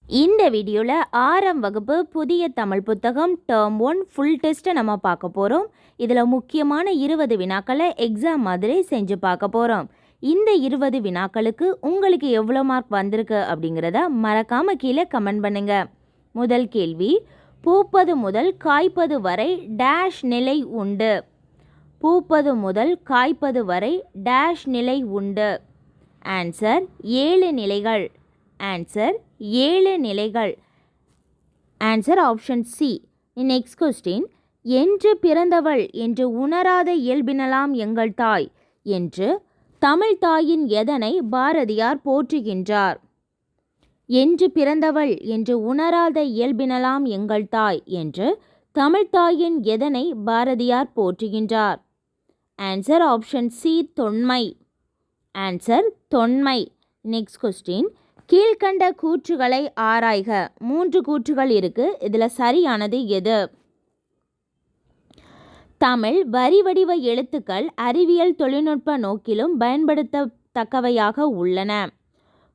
இந்த வீடியோவில் 6ஆம் வகுப்பு புதிய தமிழ் புத்தகம் டேர்ம் 1 ஃபுல் டெஸ்ட்டை நம்ம பார்க்க போகிறோம். இதில் முக்கியமான 20 வினாக்களை எக்ஸாம் மாதிரி செஞ்சு பார்க்க போகிறோம். இந்த 20 வினாக்களுக்கு உங்களுக்கு எவ்வளோ மார்க் வந்திருக்கு அப்படிங்கிறத மறக்காமல் கீழே கமெண்ட் பண்ணுங்க. முதல் கேள்வி, பூப்பது முதல் காய்ப்பது வரை டேஷ் நிலை உண்டு. பூப்பது முதல் காய்ப்பது வரை டேஷ் நிலை உண்டு. ஆன்சர் 7 நிலைகள். ஆன்சர் 7 நிலைகள். Answer option C. Next question, என்று பிறந்தவள் என்று உணராத இயல்பினலாம் எங்கள் தாய் என்று தமிழ் தாயின் எதனை பாரதியார் போற்றுகின்றார்? என்று பிறந்தவள் என்று உணராத இயல்பினலாம் எங்கள் தாய் என்று தமிழ் தாயின் எதனை பாரதியார் போற்றுகின்றார்? ஆன்சர் ஆப்ஷன் சி, தொன்மை. ஆன்சர் தொன்மை. நெக்ஸ்ட் கொஸ்டின், கீழ்கண்ட கூற்றுகளை ஆராய்க. 3 கூற்றுகள் இருக்கு. இதில் சரியானது எது? தமிழ் வரி வடிவ எழுத்துக்கள் அறிவியல் தொழில்நுட்ப நோக்கிலும் பயன்படுத்தத்தக்கவையாக உள்ளன.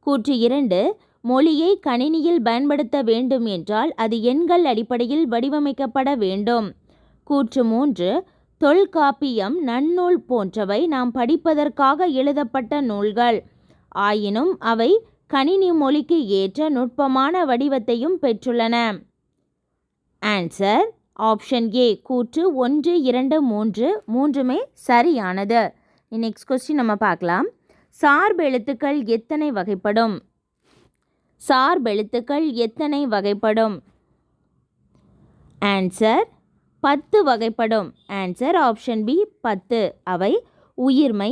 கூற்று 2, மொழியை கணினியில் பயன்படுத்த வேண்டும் என்றால் அது எண்கள் அடிப்படையில் வடிவமைக்கப்பட வேண்டும். கூற்று 3, தொல்காப்பியம், நன்னூல் போன்றவை நாம் படிப்பதற்காக எழுதப்பட்ட நூல்கள். ஆயினும் அவை கணினி மொழிக்கு ஏற்ற நுட்பமான வடிவத்தையும் பெற்றுள்ளன. ஆன்சர் ஆப்ஷன் ஏ, கூற்று 1, 2, 3 மூன்றுமே சரியானது. நெக்ஸ்ட் கொஸ்டின் நம்ம பார்க்கலாம். சார்பெழுத்துக்கள் எத்தனை வகைப்படும்? சார்பெழுத்துக்கள் எத்தனை வகைப்படும்? ஆன்சர் 10 வகைப்படும். Answer option b, 10. அவை உயிர்மை,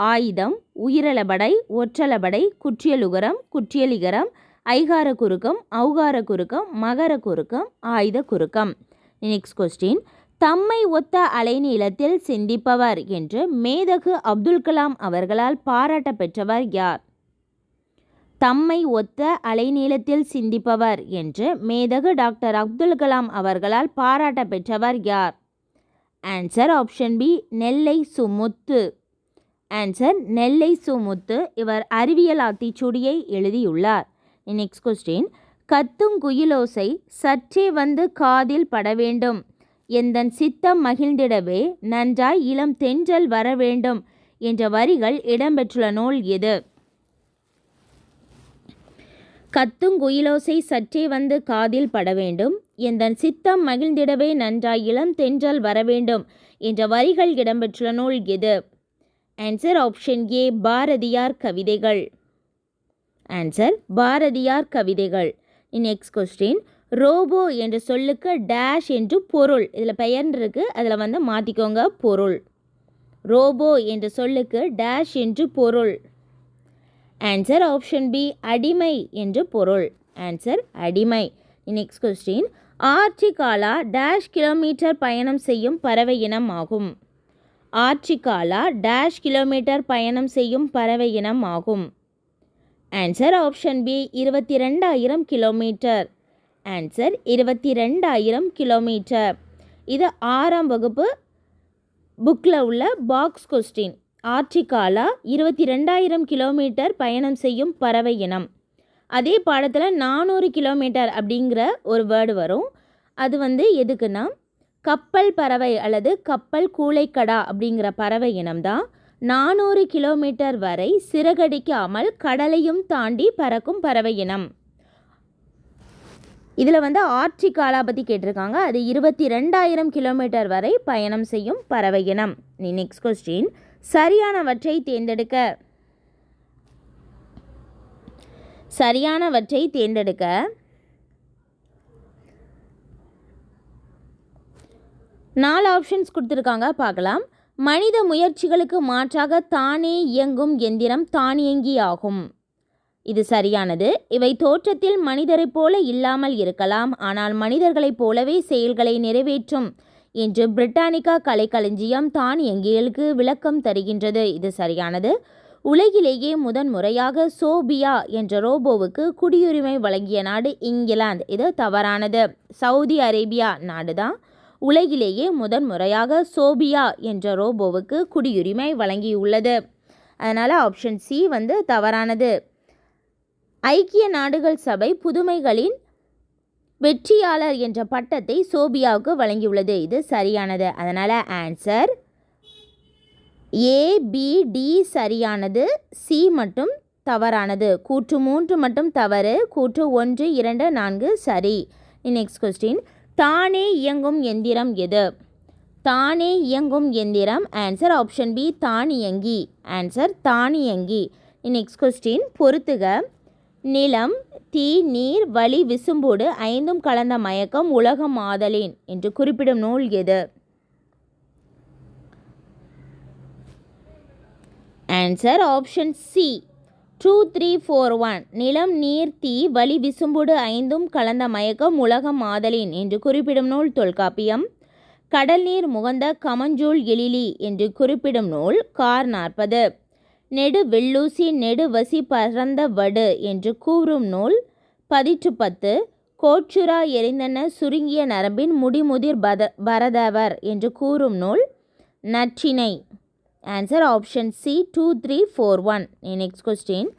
ஆயுதம், உயிரளபடை, ஒற்றளபடை, குற்றியலுகரம், குற்றியலிகரம், ஐகார குறுக்கம், ஔகார குறுக்கம், மகர குறுக்கம், ஆயுத குறுக்கம். நெக்ஸ்ட் கொஸ்டின், தம்மை ஒத்த அலைநீளத்தில் சிந்திப்பவர் என்று மேதகு அப்துல் கலாம் அவர்களால் பாராட்ட பெற்றவர் யார்? தம்மை ஒத்த அலைநீளத்தில் சிந்திப்பவர் என்று மேதகு டாக்டர் அப்துல் கலாம் அவர்களால் பாராட்ட பெற்றவர் யார்? ஆன்சர் ஆப்ஷன் பி, நெல்லை சுமுத்து. ஆன்சர் நெல்லை சுமுத்து. இவர் அறிவியல் ஆத்திச்சூடியை எழுதியுள்ளார். நெக்ஸ்ட் கொஸ்டின், கத்துங்குயிலோசை சற்றே வந்து காதில் பட வேண்டும், எந்தன் சித்தம் மகிழ்ந்திடவே நன்றாய் இளம் தென்றல் வர வேண்டும் என்ற வரிகள் இடம்பெற்றுள்ள நூல் எது? கத்துங்குயிலோசை சற்றே வந்து காதில் பட வேண்டும், எந்தன் சித்தம் மகிழ்ந்திடவே நன்றாய் இளம் தென்றல் வர வேண்டும் என்ற வரிகள் இடம்பெற்றுள்ள நூல் எது? ஆன்சர் ஆப்ஷன் ஏ, பாரதியார் கவிதைகள். ஆன்சர் பாரதியார் கவிதைகள். நெக்ஸ்ட் கொஸ்டின், ரோபோ என்ற சொல்லுக்கு டேஷ் என்று பொருள். இதில் பெயர் இருக்கு, அதில் வந்து மாற்றிக்கோங்க பொருள். ரோபோ என்ற சொல்லுக்கு டேஷ் என்று பொருள். ஆன்சர் ஆப்ஷன் பி, அடிமை என்று பொருள். ஆன்சர் அடிமை. நெக்ஸ்ட் கொஸ்டின், ஆர்டிகாலா டேஷ் கிலோமீட்டர் பயணம் செய்யும் பறவை இனம் ஆகும். ஆர்டிகாலா டேஷ் கிலோமீட்டர் பயணம் செய்யும் பறவை இனம் ஆகும். Answer option b, 22,000 kilometre. Answer 22,000 kilometre. இது 6ஆம் வகுப்பு புக்கில் உள்ள பாக்ஸ் கொஸ்டின். ஆர்டிகாலா 22,000 கிலோமீட்டர் பயணம் செய்யும் பறவை இனம். அதே பாடத்தில் 400 கிலோமீட்டர் அப்படிங்கிற ஒரு வேர்டு வரும். அது வந்து எதுக்குன்னா கப்பல் பறவை அல்லது கப்பல் கூளைக்கடா அப்படிங்கிற பறவை இனம்தான் 400 கிலோமீட்டர் வரை சிறகடிக்காமல் கடலையும் தாண்டி பறக்கும் பறவை இனம். இதில் வந்து ஆர்டிகாலா பற்றி கேட்டிருக்காங்க. அது 22,000 கிலோமீட்டர் வரை பயணம் செய்யும் பறவை இனம். நெக்ஸ்ட் கொஸ்டின், சரியானவற்றை தேர்ந்தெடுக்க. சரியானவற்றை தேர்ந்தெடுக்க 4 ஆப்ஷன்ஸ் கொடுத்துருக்காங்க, பார்க்கலாம். மனித முயற்சிகளுக்கு மாற்றாக தானே இயங்கும் எந்திரம் தானியங்கி ஆகும். இது சரியானது. இவை தோற்றத்தில் மனிதரைப் போல இல்லாமல் இருக்கலாம், ஆனால் மனிதர்களைப் போலவே செயல்களை நிறைவேற்றும் என்று பிரிட்டானிக்கா கலைக்களஞ்சியம் தானியங்கிகளுக்கு விளக்கம் தருகின்றது. இது சரியானது. உலகிலேயே முதன்முறையாக சோபியா என்ற ரோபோவுக்கு குடியுரிமை வழங்கிய நாடு இங்கிலாந்து. இது தவறானது. சவுதி அரேபியா நாடுதான் உலகிலேயே முதன்முறையாக சோபியா என்ற ரோபோவுக்கு குடியுரிமை வழங்கியுள்ளது. அதனால் ஆப்ஷன் சி வந்து தவறானது. ஐக்கிய நாடுகள் சபை புதுமைகளின் வெற்றியாளர் என்ற பட்டத்தை சோபியாவுக்கு வழங்கியுள்ளது. இது சரியானது. அதனால் ஆன்சர் ஏபிடி சரியானது, சி மட்டும் தவறானது. கூற்று 3 மட்டும் தவறு, கூற்று 1, 2, 4 சரி. நெக்ஸ்ட் கொஸ்டின், தானே இயங்கும் எந்திரம் எது? தானே இயங்கும் எந்திரம் ஆன்சர் ஆப்ஷன் பி தானியங்கி. ஆன்சர் தானியங்கி. நெக்ஸ்ட் கொஸ்டின், பொறுத்துக. நிலம், தீ, நீர், வளி, விசும்போடு 5ம் கலந்த மயக்கம் உலகம் ஆதலின் என்று குறிப்பிடும் நூல் எது? Answer option C 2, 3, 4, 1. நிலம், நீர், தீ, வளி, விசும்போடு 5ம் கலந்த மயக்கம் உலகம் ஆதலின் என்று குறிப்பிடும் நூல் தொல்காப்பியம். கடல் நீர் முகந்த கமஞ்சூல் எழிலி என்று குறிப்பிடும் நூல் கார் 40. நெடு வெள்ளூசி நெடு வசி பரந்த வடு என்று கூறும் நூல் பதிற்று 10. கோச்சுரா எரிந்தன சுருங்கிய நரம்பின் முடிமுதிர் பரதவர் என்று கூறும் நூல் Natrinai. Answer option C 2, 3, 4, 1. Next question,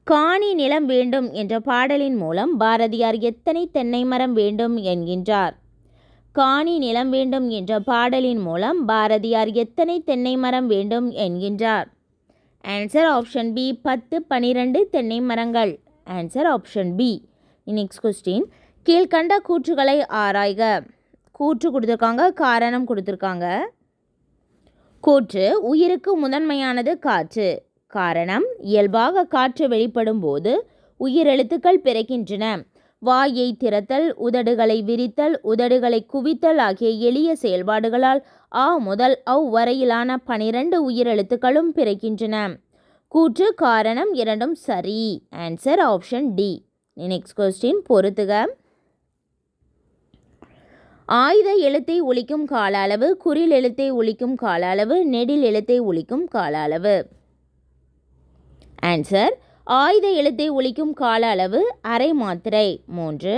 காணி நிலம் வேண்டும் என்ற பாடலின் மூலம் பாரதியார் எத்தனை தென்னை மரம் வேண்டும் என்கின்றார்? காணி நிலம் வேண்டும் என்ற பாடலின் மூலம் பாரதியார் எத்தனை தென்னை மரம் வேண்டும் என்கின்றார்? ஆன்சர் ஆப்ஷன் பி 10, 12 தென்னை மரங்கள். Answer option b. Next question, கீழ்கண்ட கூற்றுகளை ஆராய்க. கூற்று கொடுத்துருக்காங்க, காரணம் கொடுத்துருக்காங்க. கூற்று, உயிருக்கு முதன்மையானது காற்று. காரணம், இயல்பாக காற்று வெளிப்படும் போது உயிரெழுத்துக்கள் பிறக்கின்றன. வாயை திறத்தல், உதடுகளை விரித்தல், உதடுகளை குவித்தல் ஆகிய எளிய செயல்பாடுகளால் ஆ முதல் அவ் வரையிலான 12 உயிரெழுத்துக்களும் பிறக்கின்றன. கூற்று, காரணம் இரண்டும் சரி. Answer option d. Next question, பொறுத்துக. ஆயுத எழுத்தை ஒலிக்கும் கால அளவு, குறில் எழுத்தை ஒலிக்கும் கால அளவு, நெடில் எழுத்தை ஒலிக்கும் கால அளவு. ஆன்சர், ஆயுத எழுத்தை ஒலிக்கும் கால அளவு அரை மாத்திரை 3.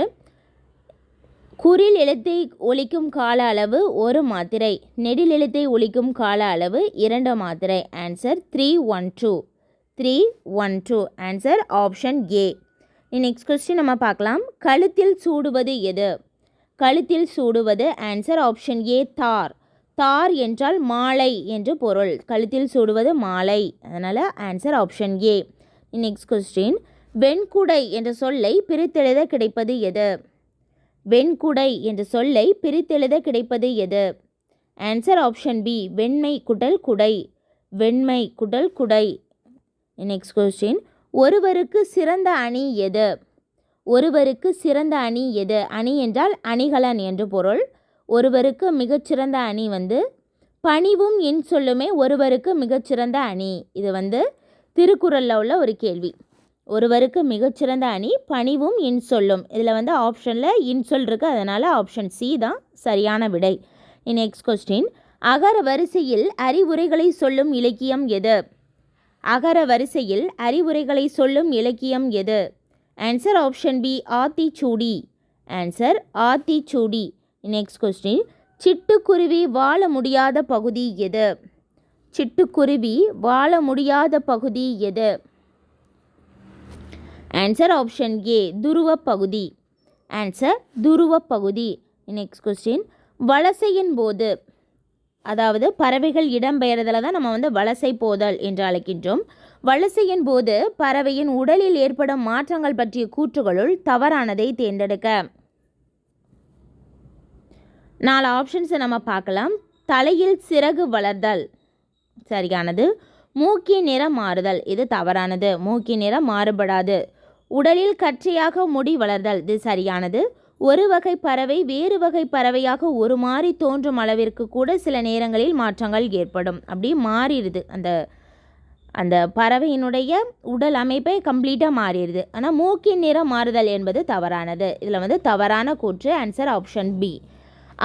குறில் எழுத்தை ஒலிக்கும் கால அளவு 1 மாத்திரை. நெடில் எழுத்தை ஒலிக்கும் கால அளவு 2 மாத்திரை. Answer 312. 312. Answer option A. Next question நம்ம பார்க்கலாம். கழுத்தில் சூடுவது எது? கழுத்தில் சூடுவது ஆன்சர் ஆப்ஷன் ஏ தார். தார் என்றால் மாலை என்று பொருள். கழுத்தில் சூடுவது மாலை. அதனால் answer option A. Next question, வெண்குடை என்ற சொல்லை பிரித்தெழுத கிடைப்பது எது? வெண்குடை என்ற சொல்லை பிரித்தெழுத கிடைப்பது எது? ஆன்சர் ஆப்ஷன் பி வெண்மை குடல் குடை. வெண்மை குடல் குடை. நெக்ஸ்ட் கொஸ்டின், ஒருவருக்கு சிறந்த அணி எது? ஒருவருக்கு சிறந்த அணி எது? அணி என்றால் அணிகலன் என்று பொருள். ஒருவருக்கு மிகச்சிறந்த அணி பணிவும் இன்சொல்லுமே ஒருவருக்கு மிகச்சிறந்த அணி. இது திருக்குறளில் உள்ள ஒரு கேள்வி. ஒருவருக்கு மிகச்சிறந்த அணி பணிவும் இன்சொல்லும். இதில் ஆப்ஷனில் இன்சொல் இருக்குது. அதனால் ஆப்ஷன் சி தான் சரியான விடை. நெக்ஸ்ட் கொஸ்டின், அகர வரிசையில் அறிவுரைகளை சொல்லும் இலக்கியம் எது? அகர வரிசையில் அறிவுரைகளை சொல்லும் இலக்கியம் எது? ஆன்சர் ஆப்ஷன் பி ஆத்திச்சூடி. ஆன்சர் ஆத்திச்சூடி. நெக்ஸ்ட் கொஸ்டின், சிட்டுக்குருவி வாழ முடியாத பகுதி எது? சிட்டுக்குருவி வாழ முடியாத பகுதி எது? ஆன்சர் ஆப்ஷன் ஏ துருவ பகுதி. ஆன்சர் துருவ பகுதி. நெக்ஸ்ட் கொஸ்டின், வலசையின் போது, அதாவது பறவைகள் இடம்பெயர்தலை தான் நம்ம வலசை போதல் என்று அழைக்கின்றோம். வலசையின் போது பறவையின் உடலில் ஏற்படும் மாற்றங்கள் பற்றிய கூற்றுகளுள் தவறானதை தேர்ந்தெடுக்க. 4 ஆப்ஷன்ஸை நம்ம பார்க்கலாம். தலையில் சிறகு வளர்தல் சரியானது. மூக்கின் நிறம் மாறுதல், இது தவறானது. மூக்கின் நிறம் மாறுபடாது. உடலில் கற்றையாக முடி வளர்தல், இது சரியானது. ஒரு வகை பறவை வேறு வகை பறவையாக ஒரு மாறி தோன்றும் அளவிற்கு கூட சில நேரங்களில் மாற்றங்கள் ஏற்படும். அப்படி மாறிடுது. அந்த பறவையினுடைய உடல் அமைப்பை கம்ப்ளீட்டாக மாறிடுது. ஆனால் மூக்கின் நிறம் மாறுதல் என்பது தவறானது. இதில் தவறான கூற்று. Answer option b.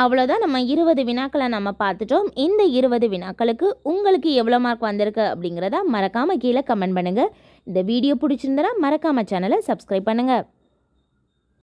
அவ்வளோதான். நம்ம 20 வினாக்களை நம்ம பார்த்துட்டோம். இந்த 20 வினாக்களுக்கு உங்களுக்கு எவ்வளோ மார்க் வந்திருக்கு அப்படிங்கிறத மறக்காமல் கீழே கமெண்ட் பண்ணுங்கள். இந்த வீடியோ பிடிச்சிருந்தனா மறக்காமல் சேனலை சப்ஸ்கிரைப் பண்ணுங்கள்.